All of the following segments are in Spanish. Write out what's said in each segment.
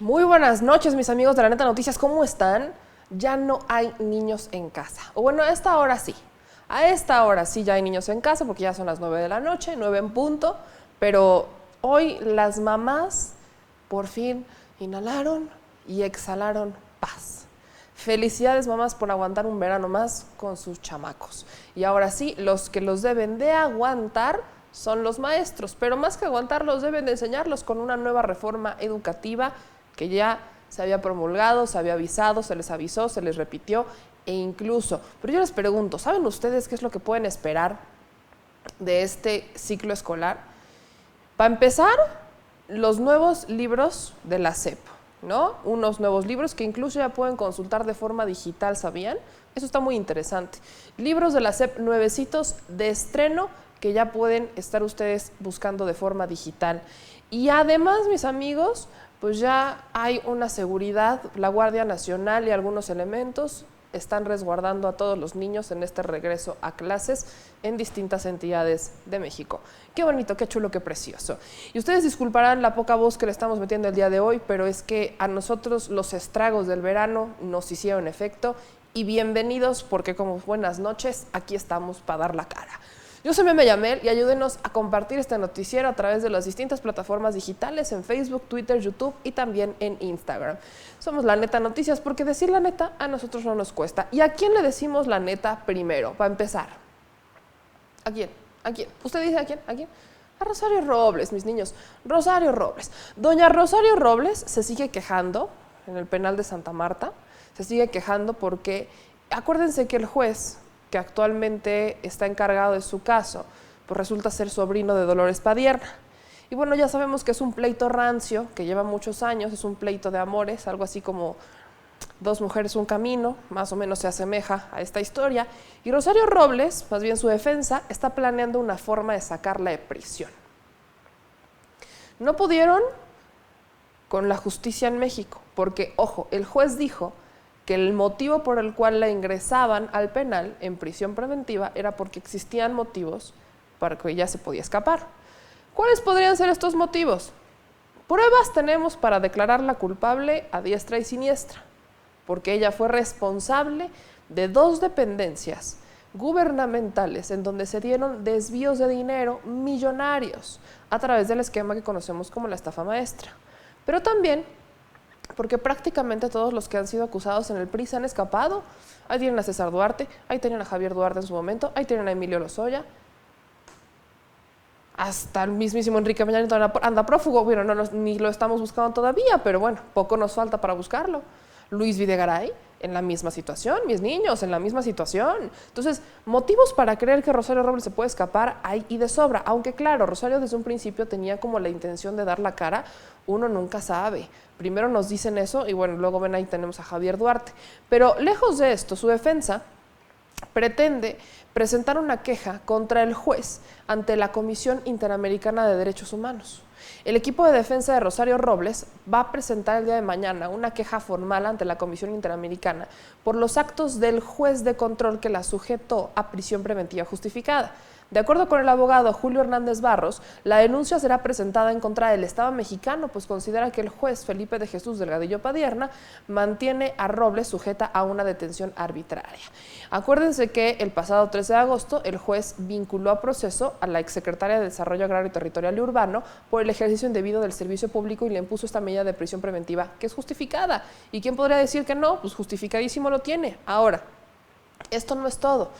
Muy buenas noches, mis amigos de La Neta Noticias, ¿cómo están? Ya no hay niños en casa. O bueno, a esta hora sí. A esta hora sí ya hay niños en casa porque ya son las 9 de la noche, 9 en punto. Pero hoy las mamás por fin inhalaron y exhalaron paz. Felicidades, mamás, por aguantar un verano más con sus chamacos. Y ahora sí, los que los deben de aguantar son los maestros, pero más que aguantarlos deben de enseñarlos con una nueva reforma educativa que ya se había promulgado, se había avisado, se les avisó, se les repitió e incluso, pero yo les pregunto, ¿saben ustedes qué es lo que pueden esperar de este ciclo escolar? Para empezar, los nuevos libros de la SEP, ¿no? Unos nuevos libros que incluso ya pueden consultar de forma digital, ¿sabían? Eso está muy interesante. Libros de la SEP nuevecitos de estreno que ya pueden estar ustedes buscando de forma digital. Y además, mis amigos, pues ya hay una seguridad, la Guardia Nacional y algunos elementos están resguardando a todos los niños en este regreso a clases en distintas entidades de México. Qué bonito, qué chulo, qué precioso. Y ustedes disculparán la poca voz que le estamos metiendo el día de hoy, pero es que a nosotros los estragos del verano nos hicieron efecto y bienvenidos porque como buenas noches, aquí estamos para dar la cara. Yo soy Meme Yamel y ayúdenos a compartir este noticiero a través de las distintas plataformas digitales en Facebook, Twitter, YouTube y también en Instagram. Somos La Neta Noticias porque decir la neta a nosotros no nos cuesta. ¿Y a quién le decimos la neta primero? Para empezar. ¿A quién? ¿A quién? ¿Usted dice a quién? ¿A quién? A Rosario Robles, mis niños. Rosario Robles. Doña Rosario Robles se sigue quejando en el penal de Santa Marta. Se sigue quejando porque acuérdense que el juez que actualmente está encargado de su caso, pues resulta ser sobrino de Dolores Padierna. Y bueno, ya sabemos que es un pleito rancio, que lleva muchos años, es un pleito de amores, algo así como Dos mujeres, un camino, más o menos se asemeja a esta historia. Y Rosario Robles, más bien su defensa, está planeando una forma de sacarla de prisión. No pudieron con la justicia en México, porque, ojo, el juez dijo que el motivo por el cual la ingresaban al penal en prisión preventiva era porque existían motivos para que ella se podía escapar. ¿Cuáles podrían ser estos motivos? Pruebas tenemos para declararla culpable a diestra y siniestra, porque ella fue responsable de 2 dependencias gubernamentales en donde se dieron desvíos de dinero millonarios a través del esquema que conocemos como la estafa maestra. Pero también porque prácticamente todos los que han sido acusados en el PRI se han escapado. Ahí tienen a César Duarte, ahí tienen a Javier Duarte en su momento, ahí tienen a Emilio Lozoya. Hasta el mismísimo Enrique Peña Nieto anda prófugo. Bueno, ni lo estamos buscando todavía, pero bueno, poco nos falta para buscarlo. Luis Videgaray, en la misma situación, mis niños, en la misma situación. Entonces, motivos para creer que Rosario Robles se puede escapar hay y de sobra. Aunque claro, Rosario desde un principio tenía como la intención de dar la cara, uno nunca sabe. Primero nos dicen eso y bueno, luego ven ahí tenemos a Javier Duarte. Pero lejos de esto, su defensa pretende presentar una queja contra el juez ante la Comisión Interamericana de Derechos Humanos. El equipo de defensa de Rosario Robles va a presentar el día de mañana una queja formal ante la Comisión Interamericana por los actos del juez de control que la sujetó a prisión preventiva justificada. De acuerdo con el abogado Julio Hernández Barros, la denuncia será presentada en contra del Estado mexicano, pues considera que el juez Felipe de Jesús Delgadillo Padierna mantiene a Robles sujeta a una detención arbitraria. Acuérdense que el pasado 13 de agosto el juez vinculó a proceso a la exsecretaria de Desarrollo Agrario, Territorial y Urbano por el ejercicio indebido del servicio público y le impuso esta medida de prisión preventiva que es justificada. ¿Y quién podría decir que no? Pues justificadísimo lo tiene. Ahora, esto no es todo.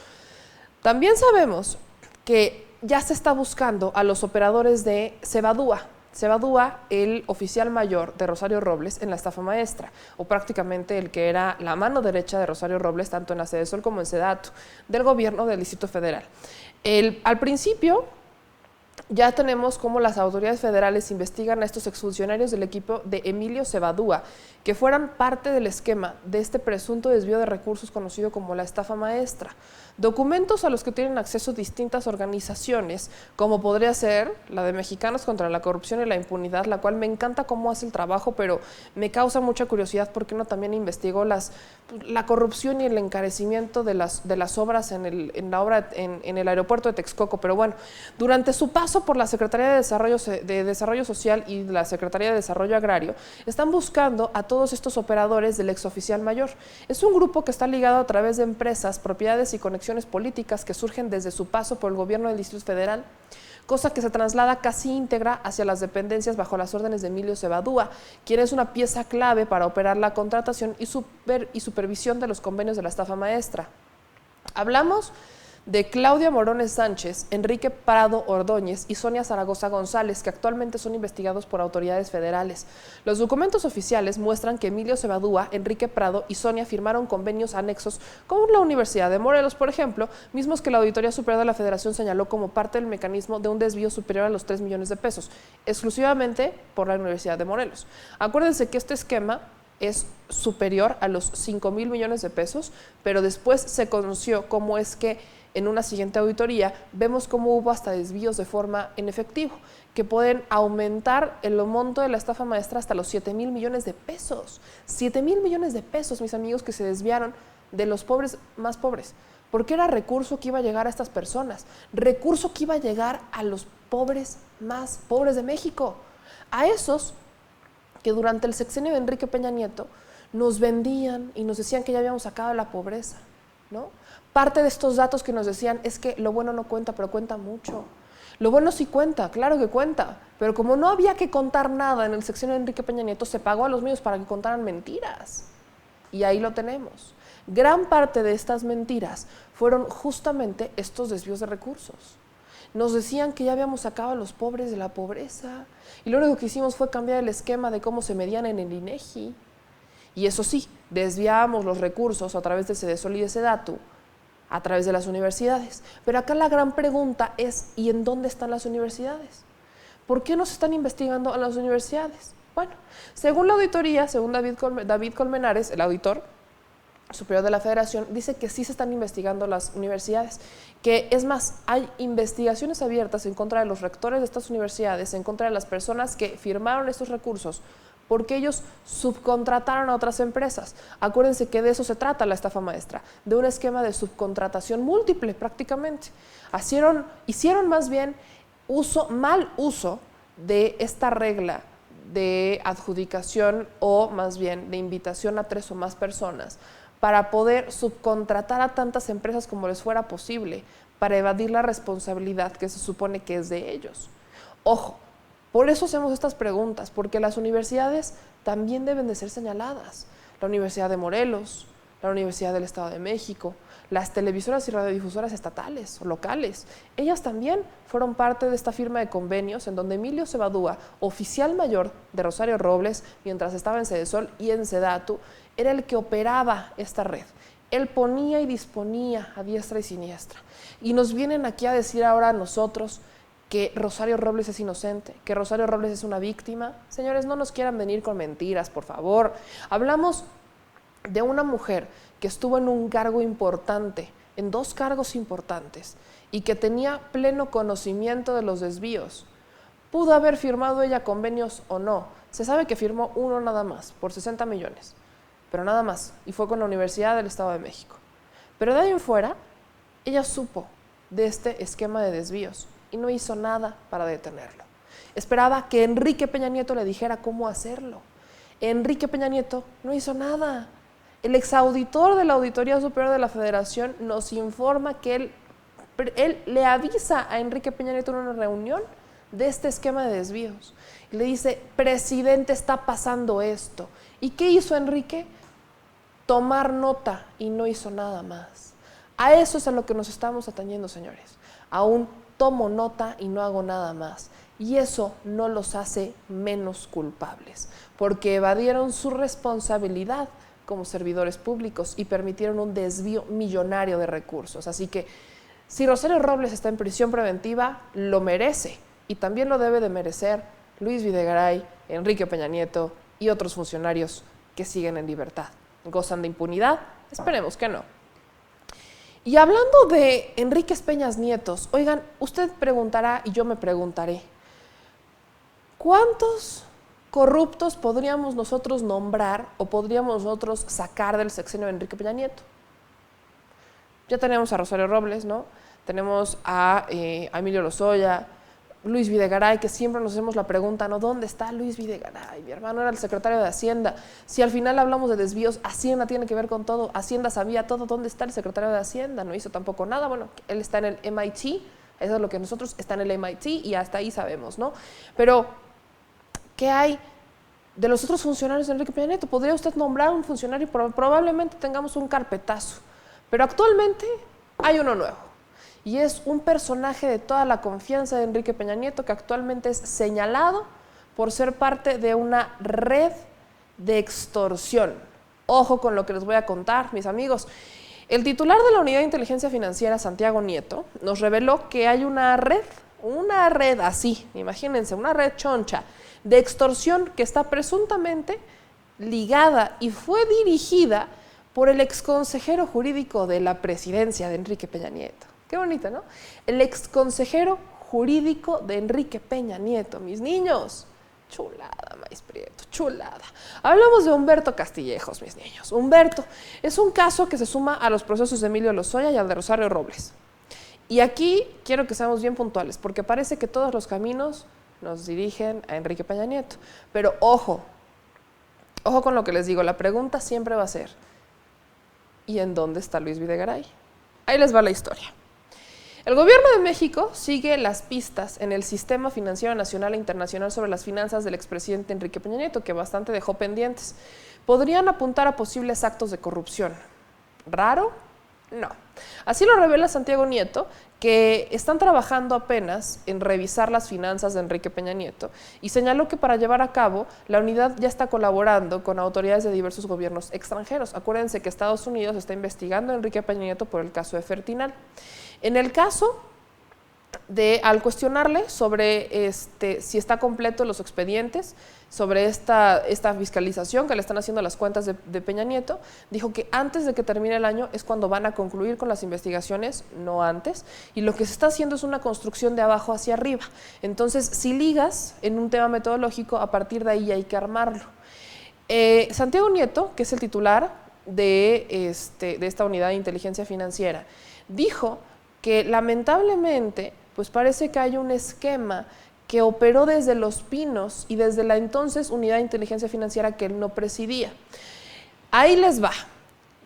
También sabemos que ya se está buscando a los operadores de Cebadúa. Cebadúa, el oficial mayor de Rosario Robles en la estafa maestra, o prácticamente el que era la mano derecha de Rosario Robles, tanto en la Sedesol como en Sedatu, del gobierno del Distrito Federal. Al principio, ya tenemos cómo las autoridades federales investigan a estos exfuncionarios del equipo de Emilio Cebadúa, que fueran parte del esquema de este presunto desvío de recursos conocido como la estafa maestra. Documentos a los que tienen acceso distintas organizaciones, como podría ser la de Mexicanos contra la Corrupción y la Impunidad, la cual me encanta cómo hace el trabajo, pero me causa mucha curiosidad porque uno también investigó la corrupción y el encarecimiento de las obras en el aeropuerto de Texcoco. Pero bueno, durante su paso paso por la Secretaría de Desarrollo Social y la Secretaría de Desarrollo Agrario, están buscando a todos estos operadores del exoficial mayor. Es un grupo que está ligado a través de empresas, propiedades y conexiones políticas que surgen desde su paso por el gobierno del Distrito Federal, cosa que se traslada casi íntegra hacia las dependencias bajo las órdenes de Emilio Cebadúa, quien es una pieza clave para operar la contratación y supervisión de los convenios de la estafa maestra. Hablamos de Claudia Morones Sánchez, Enrique Prado Ordóñez y Sonia Zaragoza González, que actualmente son investigados por autoridades federales. Los documentos oficiales muestran que Emilio Cebadúa, Enrique Prado y Sonia firmaron convenios anexos con la Universidad de Morelos, por ejemplo, mismos que la Auditoría Superior de la Federación señaló como parte del mecanismo de un desvío superior a los 3 millones de pesos, exclusivamente por la Universidad de Morelos. Acuérdense que este esquema es superior a los 5,000 millones de pesos, pero después se conoció cómo es que en una siguiente auditoría vemos cómo hubo hasta desvíos de forma en efectivo, que pueden aumentar el monto de la estafa maestra hasta los 7,000 millones de pesos. 7,000 millones de pesos, mis amigos, que se desviaron de los pobres más pobres, porque era recurso que iba a llegar a estas personas, recurso que iba a llegar a los pobres más pobres de México, a esos que durante el sexenio de Enrique Peña Nieto nos vendían y nos decían que ya habíamos sacado la pobreza, ¿no? Parte de estos datos que nos decían es que lo bueno no cuenta, pero cuenta mucho. Lo bueno sí cuenta, claro que cuenta, pero como no había que contar nada en el sexenio de Enrique Peña Nieto, se pagó a los medios para que contaran mentiras. Y ahí lo tenemos. Gran parte de estas mentiras fueron justamente estos desvíos de recursos. Nos decían que ya habíamos sacado a los pobres de la pobreza y lo único que hicimos fue cambiar el esquema de cómo se medían en el INEGI. Y eso sí, desviábamos los recursos a través de Sedesol y de Sedatu, a través de las universidades. Pero acá la gran pregunta es, ¿y en dónde están las universidades? ¿Por qué no se están investigando a las universidades? Bueno, según la auditoría, según David Colmenares, el auditor superior de la Federación, dice que sí se están investigando las universidades, que es más, hay investigaciones abiertas en contra de los rectores de estas universidades, en contra de las personas que firmaron estos recursos, porque ellos subcontrataron a otras empresas. Acuérdense que de eso se trata la estafa maestra, de un esquema de subcontratación múltiple prácticamente. Hicieron más bien mal uso de esta regla de adjudicación o más bien de invitación a 3 o más personas para poder subcontratar a tantas empresas como les fuera posible, para evadir la responsabilidad que se supone que es de ellos. Ojo, por eso hacemos estas preguntas, porque las universidades también deben de ser señaladas. La Universidad de Morelos, la Universidad del Estado de México, las televisoras y radiodifusoras estatales o locales, ellas también fueron parte de esta firma de convenios en donde Emilio Cebadúa, oficial mayor de Rosario Robles, mientras estaba en Sedesol y en Sedatu, era el que operaba esta red. Él ponía y disponía a diestra y siniestra. Y nos vienen aquí a decir ahora a nosotros que Rosario Robles es inocente, que Rosario Robles es una víctima. Señores, no nos quieran venir con mentiras, por favor. Hablamos de una mujer que estuvo en un cargo importante, en 2 cargos importantes, y que tenía pleno conocimiento de los desvíos. ¿Pudo haber firmado ella convenios o no? Se sabe que firmó uno nada más, por 60 millones, pero nada más, y fue con la Universidad del Estado de México. Pero de ahí en fuera, ella supo de este esquema de desvíos y no hizo nada para detenerlo. Esperaba que Enrique Peña Nieto le dijera cómo hacerlo. Enrique Peña Nieto no hizo nada. El exauditor de la Auditoría Superior de la Federación nos informa que él le avisa a Enrique Peña Nieto en una reunión de este esquema de desvíos. Y le dice, presidente, está pasando esto. ¿Y qué hizo Enrique? Tomar nota y no hizo nada más. A eso es a lo que nos estamos atañendo, señores. A un tomo nota y no hago nada más. Y eso no los hace menos culpables, porque evadieron su responsabilidad como servidores públicos y permitieron un desvío millonario de recursos. Así que si Rosario Robles está en prisión preventiva, lo merece, y también lo debe de merecer Luis Videgaray, Enrique Peña Nieto y otros funcionarios que siguen en libertad. ¿Gozan de impunidad? Esperemos que no. Y hablando de Enríquez Peñas Nietos, oigan, usted preguntará y yo me preguntaré, ¿cuántos corruptos podríamos nosotros nombrar o podríamos nosotros sacar del sexenio de Enrique Peña Nieto? Ya tenemos a Rosario Robles, ¿no? Tenemos a Emilio Lozoya, Luis Videgaray, que siempre nos hacemos la pregunta, ¿no? ¿Dónde está Luis Videgaray? Mi hermano era el secretario de Hacienda. Si al final hablamos de desvíos, Hacienda tiene que ver con todo. Hacienda sabía todo. ¿Dónde está el secretario de Hacienda? No hizo tampoco nada. Bueno, él está en el MIT. Eso es lo que nosotros, está en el MIT y hasta ahí sabemos, ¿no? Pero, ¿qué hay de los otros funcionarios de Enrique Peña Nieto? ¿Podría usted nombrar un funcionario? Probablemente tengamos un carpetazo. Pero actualmente hay uno nuevo. Y es un personaje de toda la confianza de Enrique Peña Nieto que actualmente es señalado por ser parte de una red de extorsión. Ojo con lo que les voy a contar, mis amigos. El titular de la Unidad de Inteligencia Financiera, Santiago Nieto, nos reveló que hay una red así, imagínense, una red choncha de extorsión que está presuntamente ligada y fue dirigida por el exconsejero jurídico de la presidencia de Enrique Peña Nieto. Qué bonito, ¿no? El exconsejero jurídico de Enrique Peña Nieto, mis niños. Chulada, maíz prieto, chulada. Hablamos de Humberto Castillejos, mis niños. Humberto es un caso que se suma a los procesos de Emilio Lozoya y al de Rosario Robles. Y aquí quiero que seamos bien puntuales, porque parece que todos los caminos nos dirigen a Enrique Peña Nieto. Pero ojo con lo que les digo, la pregunta siempre va a ser, ¿y en dónde está Luis Videgaray? Ahí les va la historia. El gobierno de México sigue las pistas en el sistema financiero nacional e internacional sobre las finanzas del expresidente Enrique Peña Nieto, que bastante dejó pendientes. Podrían apuntar a posibles actos de corrupción. ¿Raro? No. Así lo revela Santiago Nieto, que están trabajando apenas en revisar las finanzas de Enrique Peña Nieto y señaló que para llevar a cabo la unidad ya está colaborando con autoridades de diversos gobiernos extranjeros. Acuérdense que Estados Unidos está investigando a Enrique Peña Nieto por el caso de Fertinal. En el caso de, al cuestionarle sobre si está completo los expedientes, sobre esta fiscalización que le están haciendo a las cuentas de Peña Nieto, dijo que antes de que termine el año es cuando van a concluir con las investigaciones, no antes, y lo que se está haciendo es una construcción de abajo hacia arriba. Entonces, si ligas en un tema metodológico, a partir de ahí hay que armarlo. Santiago Nieto, que es el titular de esta unidad de inteligencia financiera, dijo que lamentablemente pues parece que hay un esquema que operó desde Los Pinos y desde la entonces Unidad de Inteligencia Financiera que él no presidía. Ahí les va.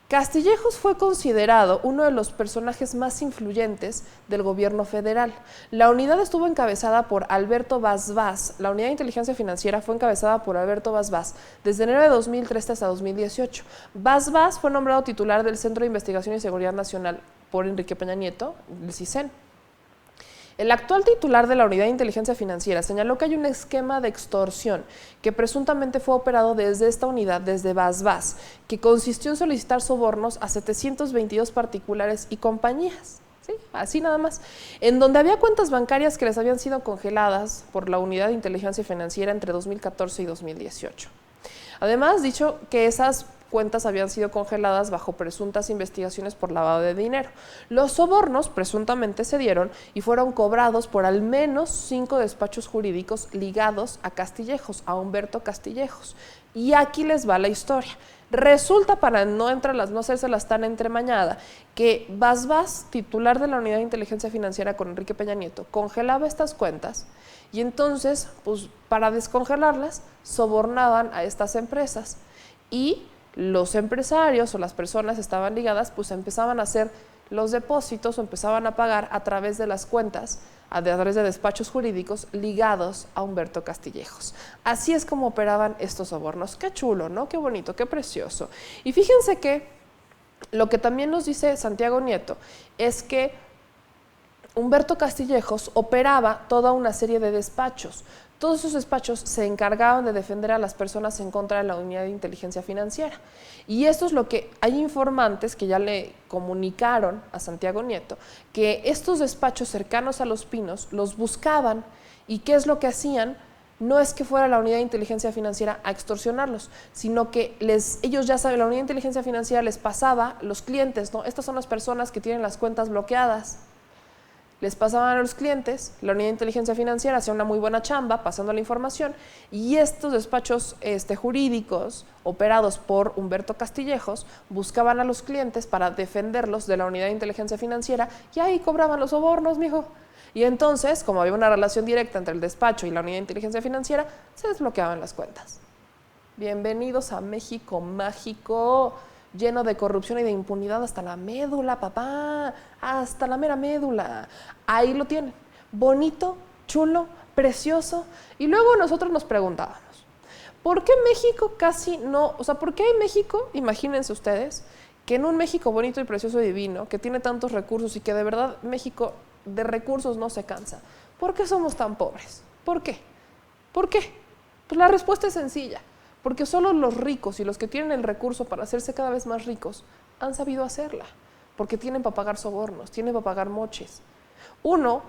Castillejos fue considerado uno de los personajes más influyentes del gobierno federal. La unidad estuvo encabezada por Alberto Vaz. La Unidad de Inteligencia Financiera fue encabezada por Alberto Vaz desde enero de 2013 hasta 2018. Vaz fue nombrado titular del Centro de Investigación y Seguridad Nacional por Enrique Peña Nieto, el CISEN. El actual titular de la Unidad de Inteligencia Financiera señaló que hay un esquema de extorsión que presuntamente fue operado desde esta unidad, desde Vaz, que consistió en solicitar sobornos a 722 particulares y compañías, ¿sí? Así nada más, en donde había cuentas bancarias que les habían sido congeladas por la Unidad de Inteligencia Financiera entre 2014 y 2018. Además, dicho que esas cuentas habían sido congeladas bajo presuntas investigaciones por lavado de dinero. Los sobornos presuntamente se dieron y fueron cobrados por al menos 5 despachos jurídicos ligados a Castillejos, a Humberto Castillejos. Y aquí les va la historia. Resulta, para no hacérselas tan entremañada, que Vaz, titular de la Unidad de Inteligencia Financiera con Enrique Peña Nieto, congelaba estas cuentas y entonces, pues, para descongelarlas, sobornaban a estas empresas y los empresarios o las personas estaban ligadas, pues empezaban a hacer los depósitos o empezaban a pagar a través de las cuentas, a través de despachos jurídicos ligados a Humberto Castillejos. Así es como operaban estos sobornos. Qué chulo, ¿no? Qué bonito, qué precioso. Y fíjense que lo que también nos dice Santiago Nieto es que Humberto Castillejos operaba toda una serie de despachos. Todos esos despachos se encargaban de defender a las personas en contra de la Unidad de Inteligencia Financiera. Y esto es lo que hay informantes que ya le comunicaron a Santiago Nieto, que estos despachos cercanos a Los Pinos los buscaban y ¿qué es lo que hacían? No es que fuera la Unidad de Inteligencia Financiera a extorsionarlos, sino que ellos ya saben, la Unidad de Inteligencia Financiera les pasaba los clientes, ¿no? Estas son las personas que tienen las cuentas bloqueadas. Les pasaban a los clientes, la Unidad de Inteligencia Financiera hacía una muy buena chamba pasando la información y estos despachos jurídicos operados por Humberto Castillejos buscaban a los clientes para defenderlos de la Unidad de Inteligencia Financiera y ahí cobraban los sobornos, mijo. Y entonces, como había una relación directa entre el despacho y la unidad de inteligencia financiera, se desbloqueaban las cuentas. Bienvenidos a México mágico, lleno de corrupción y de impunidad hasta la médula, papá, hasta la mera médula. Ahí lo tienen, bonito, chulo, precioso. Y luego nosotros nos preguntábamos, ¿por qué México casi no, o sea, por qué en México, imagínense ustedes, que en un México bonito y precioso y divino, que tiene tantos recursos y que de verdad México de recursos no se cansa, ¿por qué somos tan pobres? ¿Por qué? ¿Por qué? Pues la respuesta es sencilla. Porque solo los ricos y los que tienen el recurso para hacerse cada vez más ricos han sabido hacerla. Porque tienen para pagar sobornos, tienen para pagar moches. Uno,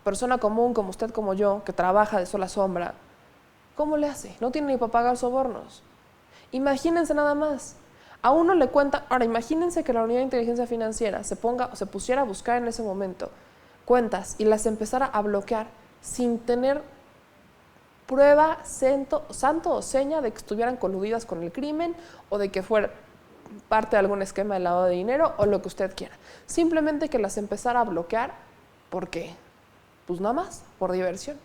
persona común como usted, como yo, que trabaja de sola sombra, ¿cómo le hace? No tiene ni para pagar sobornos. Imagínense nada más. A uno le cuenta, ahora imagínense que la unidad de inteligencia financiera se pusiera a buscar en ese momento cuentas y las empezara a bloquear sin tener prueba, santo o seña de que estuvieran coludidas con el crimen o de que fuera parte de algún esquema de lavado de dinero o lo que usted quiera. Simplemente que las empezara a bloquear, ¿por qué? Pues nada más, por diversión.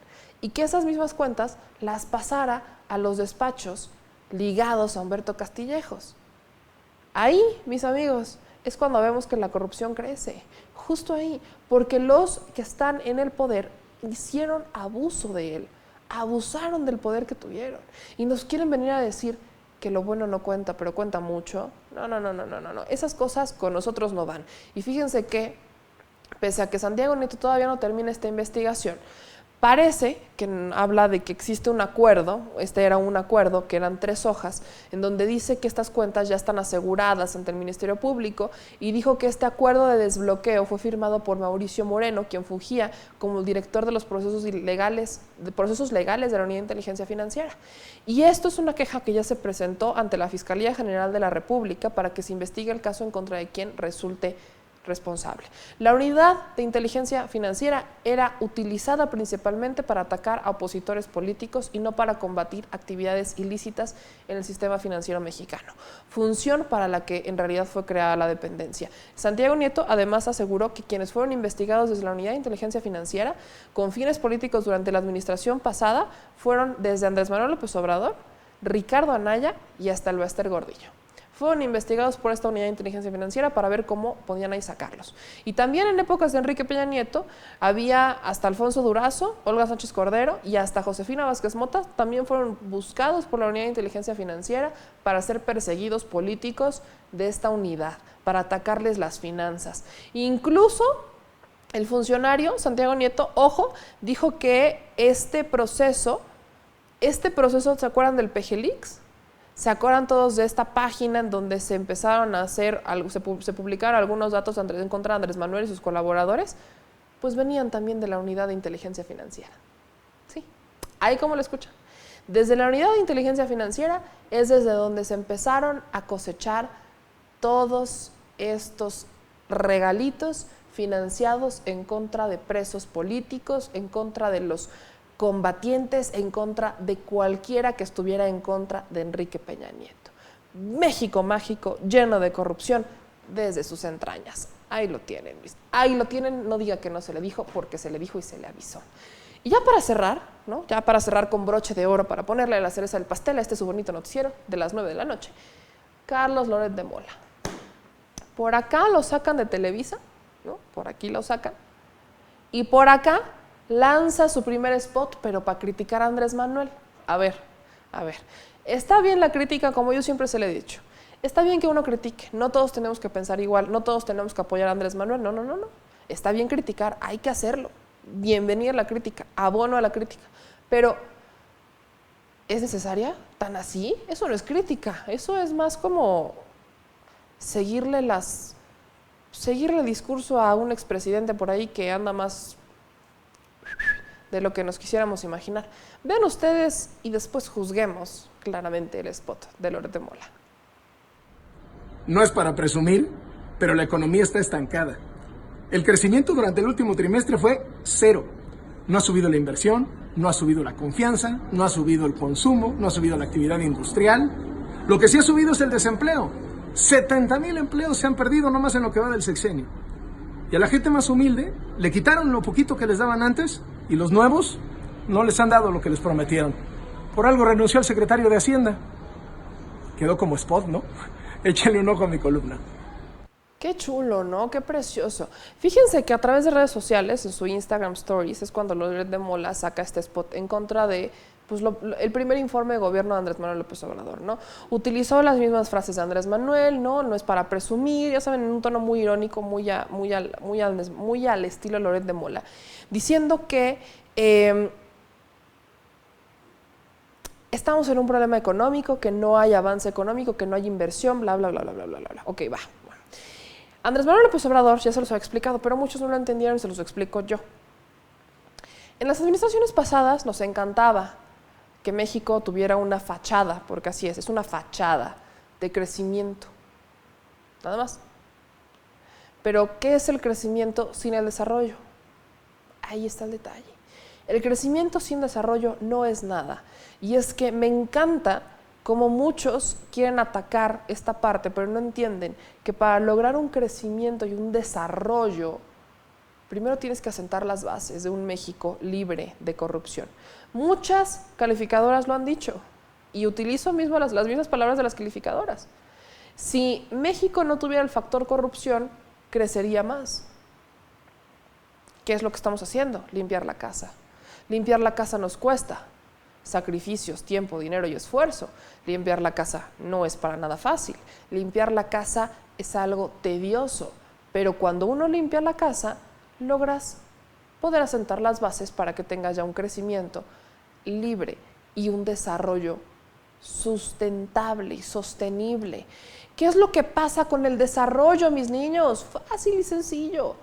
Y que esas mismas cuentas las pasara a los despachos ligados a Humberto Castillejos. Ahí, mis amigos, es cuando vemos que la corrupción crece. Justo ahí, porque los que están en el poder hicieron abuso de él. Abusaron del poder que tuvieron y nos quieren venir a decir que lo bueno no cuenta, pero cuenta mucho. No. Esas cosas con nosotros no van. Y fíjense que, pese a que Santiago Nieto todavía no termina esta investigación, parece que habla de que existe un acuerdo, este era un acuerdo que eran 3 hojas, en donde dice que estas cuentas ya están aseguradas ante el Ministerio Público y dijo que este acuerdo de desbloqueo fue firmado por Mauricio Moreno, quien fungía como el director de los procesos legales de la Unidad de Inteligencia Financiera. Y esto es una queja que ya se presentó ante la Fiscalía General de la República para que se investigue el caso en contra de quien resulte responsable. La unidad de inteligencia financiera era utilizada principalmente para atacar a opositores políticos y no para combatir actividades ilícitas en el sistema financiero mexicano, función para la que en realidad fue creada la dependencia. Santiago Nieto además aseguró que quienes fueron investigados desde la unidad de inteligencia financiera con fines políticos durante la administración pasada fueron desde Andrés Manuel López Obrador, Ricardo Anaya y hasta el Bester Gordillo. Fueron investigados por esta unidad de inteligencia financiera para ver cómo podían ahí sacarlos. Y también en épocas de Enrique Peña Nieto había hasta Alfonso Durazo, Olga Sánchez Cordero y hasta Josefina Vázquez Mota, también fueron buscados por la unidad de inteligencia financiera para ser perseguidos políticos de esta unidad, para atacarles las finanzas. Incluso el funcionario Santiago Nieto, ojo, dijo que este proceso, ¿se acuerdan del PGLeaks? ¿Se acuerdan todos de esta página en donde se empezaron a hacer, se publicaron algunos datos en contra de Andrés Manuel y sus colaboradores? Pues venían también de la unidad de inteligencia financiera. Sí, ahí como lo escuchan. Desde la unidad de inteligencia financiera es desde donde se empezaron a cosechar todos estos regalitos financiados en contra de presos políticos, en contra de los combatientes, en contra de cualquiera que estuviera en contra de Enrique Peña Nieto. México mágico, lleno de corrupción desde sus entrañas. Ahí lo tienen, no diga que no se le dijo, porque se le dijo y se le avisó. Y ya para cerrar, ¿no? Ya para cerrar con broche de oro, para ponerle la cereza del pastel a este su bonito noticiero de las 9 de la noche, Carlos Loret de Mola. Por acá lo sacan de Televisa, ¿no? Por aquí lo sacan. Y por acá lanza su primer spot, pero para criticar a Andrés Manuel. A ver, está bien la crítica, como yo siempre se le he dicho. Está bien que uno critique, no todos tenemos que pensar igual, no todos tenemos que apoyar a Andrés Manuel, no. Está bien criticar, hay que hacerlo. Bienvenida la crítica, abono a la crítica. Pero, ¿es necesaria? ¿Tan así? Eso no es crítica, eso es más como seguirle el discurso a un expresidente por ahí que anda más de lo que nos quisiéramos imaginar. Vean ustedes y después juzguemos claramente el spot de Loret de Mola. No es para presumir, pero la economía está estancada. El crecimiento durante el último trimestre fue 0. No ha subido la inversión, no ha subido la confianza, no ha subido el consumo, no ha subido la actividad industrial. Lo que sí ha subido es el desempleo. 70,000 empleos se han perdido nomás en lo que va del sexenio. Y a la gente más humilde le quitaron lo poquito que les daban antes y los nuevos no les han dado lo que les prometieron. Por algo renunció el secretario de Hacienda. Quedó como spot, ¿no? Échenle un ojo a mi columna. Qué chulo, ¿no? Qué precioso. Fíjense que a través de redes sociales, en su Instagram Stories, es cuando Loret de Mola saca este spot en contra de pues, el primer informe de gobierno de Andrés Manuel López Obrador, ¿no? Utilizó las mismas frases de Andrés Manuel, ¿no? No es para presumir, ya saben, en un tono muy irónico, muy al estilo Loret de Mola, diciendo que estamos en un problema económico, que no hay avance económico, que no hay inversión, bla, bla, bla, bla, bla, bla, bla. Ok, va. Bueno. Andrés Manuel López Obrador ya se los había explicado, pero muchos no lo entendieron y se los explico yo. En las administraciones pasadas nos encantaba que México tuviera una fachada, porque así es una fachada de crecimiento. Nada más. Pero, ¿qué es el crecimiento sin el desarrollo? Ahí está el detalle. El crecimiento sin desarrollo no es nada. Y es que me encanta cómo muchos quieren atacar esta parte, pero no entienden que para lograr un crecimiento y un desarrollo, primero tienes que asentar las bases de un México libre de corrupción. Muchas calificadoras lo han dicho y utilizo mismo las mismas palabras de las calificadoras. Si México no tuviera el factor corrupción, crecería más. ¿Qué es lo que estamos haciendo? Limpiar la casa. Limpiar la casa nos cuesta sacrificios, tiempo, dinero y esfuerzo. Limpiar la casa no es para nada fácil. Limpiar la casa es algo tedioso, pero cuando uno limpia la casa, logras poder asentar las bases para que tengas ya un crecimiento libre y un desarrollo sustentable y sostenible. ¿Qué es lo que pasa con el desarrollo, mis niños? Fácil y sencillo.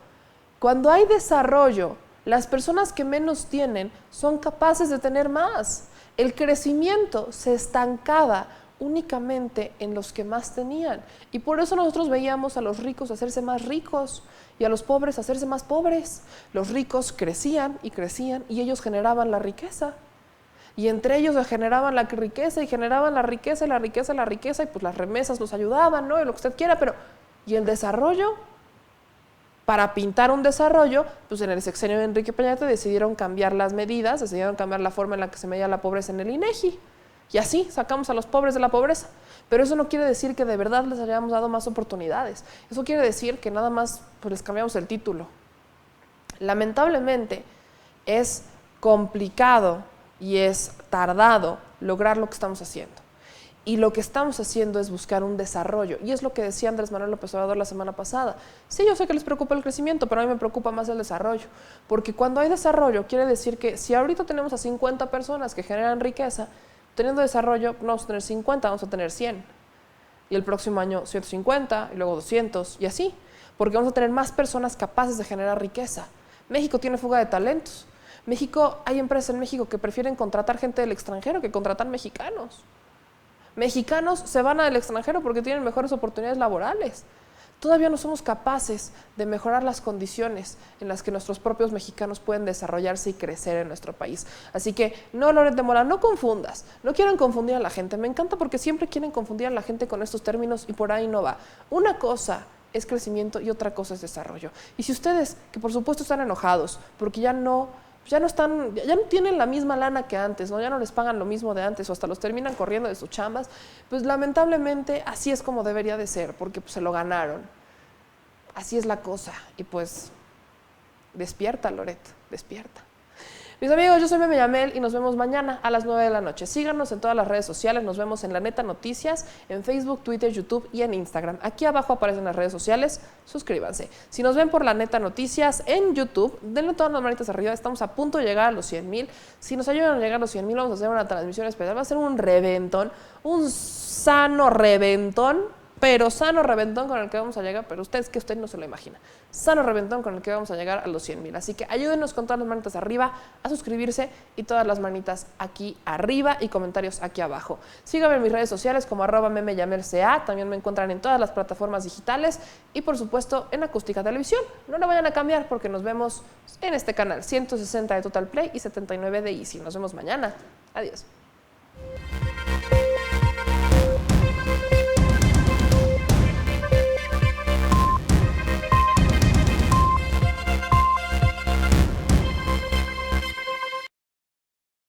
Cuando hay desarrollo, las personas que menos tienen son capaces de tener más. El crecimiento se estancaba únicamente en los que más tenían. Y por eso nosotros veíamos a los ricos hacerse más ricos y a los pobres hacerse más pobres. Los ricos crecían y ellos generaban la riqueza. Y entre ellos generaban la riqueza y generaban la riqueza y la riqueza y la riqueza y pues las remesas nos ayudaban, ¿no? Y lo que usted quiera, pero ¿y el desarrollo? Para pintar un desarrollo, pues en el sexenio de Enrique Peña Nieto decidieron cambiar las medidas, decidieron cambiar la forma en la que se medía la pobreza en el INEGI. Y así sacamos a los pobres de la pobreza. Pero eso no quiere decir que de verdad les hayamos dado más oportunidades. Eso quiere decir que nada más pues, les cambiamos el título. Lamentablemente es complicado y es tardado lograr lo que estamos haciendo. Y lo que estamos haciendo es buscar un desarrollo. Y es lo que decía Andrés Manuel López Obrador la semana pasada. Sí, yo sé que les preocupa el crecimiento, pero a mí me preocupa más el desarrollo. Porque cuando hay desarrollo, quiere decir que si ahorita tenemos a 50 personas que generan riqueza, teniendo desarrollo no vamos a tener 50, vamos a tener 100. Y el próximo año 150, y luego 200, y así. Porque vamos a tener más personas capaces de generar riqueza. México tiene fuga de talentos. Hay empresas en México que prefieren contratar gente del extranjero que contratar mexicanos. Mexicanos se van al extranjero porque tienen mejores oportunidades laborales. Todavía no somos capaces de mejorar las condiciones en las que nuestros propios mexicanos pueden desarrollarse y crecer en nuestro país. Así que, no, Loret de Mola, no confundas, no quieran confundir a la gente. Me encanta porque siempre quieren confundir a la gente con estos términos y por ahí no va. Una cosa es crecimiento y otra cosa es desarrollo. Y si ustedes, que por supuesto están enojados porque ya no tienen la misma lana que antes, ¿no? Ya no les pagan lo mismo de antes o hasta los terminan corriendo de sus chambas, pues lamentablemente así es como debería de ser, porque pues, se lo ganaron. Así es la cosa. Y pues, despierta, Loret, despierta. Mis amigos, yo soy Meme Yamel y nos vemos mañana a las 9 de la noche. Síganos en todas las redes sociales, nos vemos en La Neta Noticias, en Facebook, Twitter, YouTube y en Instagram. Aquí abajo aparecen las redes sociales, suscríbanse. Si nos ven por La Neta Noticias en YouTube, denle todas las manitas arriba, estamos a punto de llegar a los 100,000. Si nos ayudan a llegar a los 100,000, vamos a hacer una transmisión especial, va a ser un reventón, un sano reventón, pero sano reventón con el que vamos a llegar, pero usted no se lo imagina, sano reventón con el que vamos a llegar a los 100,000. Así que ayúdenos con todas las manitas arriba, a suscribirse y todas las manitas aquí arriba y comentarios aquí abajo. Síganme en mis redes sociales como @memeyamelca, también me encuentran en todas las plataformas digitales y por supuesto en Acústica Televisión. No la vayan a cambiar porque nos vemos en este canal, 160 de Total Play y 79 de Easy. Nos vemos mañana. Adiós.